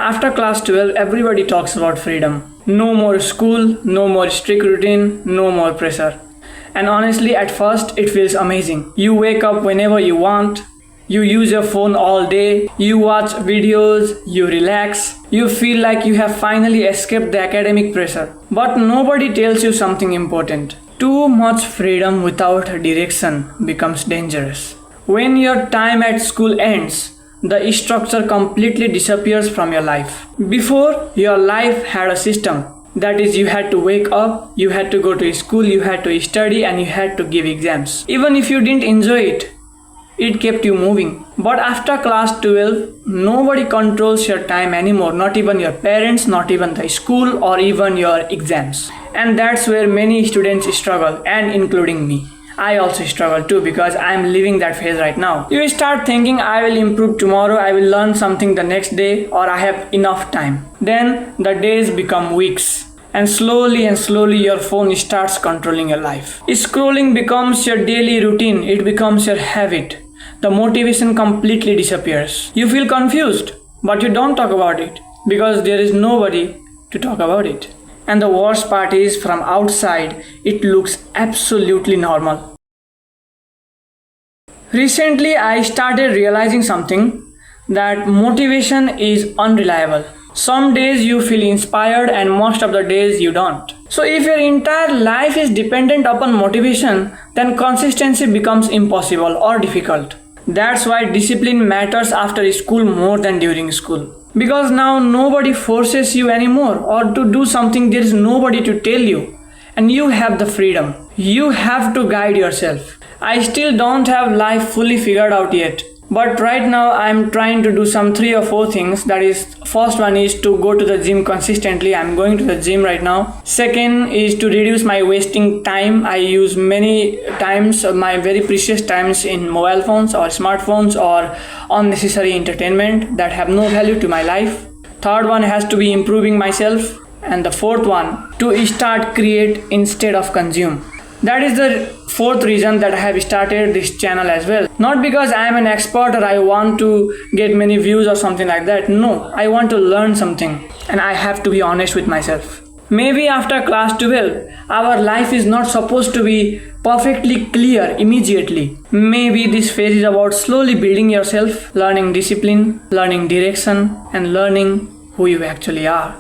After class 12, everybody talks about freedom. No more school, no more strict routine, no more pressure. And honestly, at first, it feels amazing. You wake up whenever you want, you use your phone all day, you watch videos, you relax, you feel like you have finally escaped the academic pressure. But nobody tells you something important. Too much freedom without direction becomes dangerous. When your time at school ends, the structure completely disappears from your life. Before, your life had a system. That is, you had to wake up, you had to go to school, you had to study, and you had to give exams. Even if you didn't enjoy it, it kept you moving. But after class 12, nobody controls your time anymore. Not even your parents, not even the school, or even your exams. And that's where many students struggle, and including me. I also struggle too because I am living that phase right now. You start thinking I will improve tomorrow, I will learn something the next day, or I have enough time. Then the days become weeks. And slowly your phone starts controlling your life. Scrolling becomes your daily routine, it becomes your habit. The motivation completely disappears. You feel confused, but you don't talk about it because there is nobody to talk about it. And the worst part is, from outside, it looks absolutely normal. Recently, I started realizing something, that motivation is unreliable. Some days you feel inspired and most of the days you don't. So if your entire life is dependent upon motivation, then consistency becomes impossible or difficult. That's why discipline matters after school more than during school. Because now nobody forces you anymore, or to do something there is nobody to tell you. And you have the freedom. You have to guide yourself. I still don't have life fully figured out yet. But right now I'm trying to do some 3 or 4 things. That is, first one is to go to the gym consistently. I'm going to the gym right now. Second is to reduce my wasting time. I use many times my very precious times in mobile phones or smartphones or unnecessary entertainment that have no value to my life. Third one has to be improving myself. And the fourth one, to start create instead of consume. That is the fourth reason that I have started this channel as well. Not because I am an expert or I want to get many views or something like that. No, I want to learn something and I have to be honest with myself. Maybe after class 12, our life is not supposed to be perfectly clear immediately. Maybe this phase is about slowly building yourself, learning discipline, learning direction, and learning who you actually are.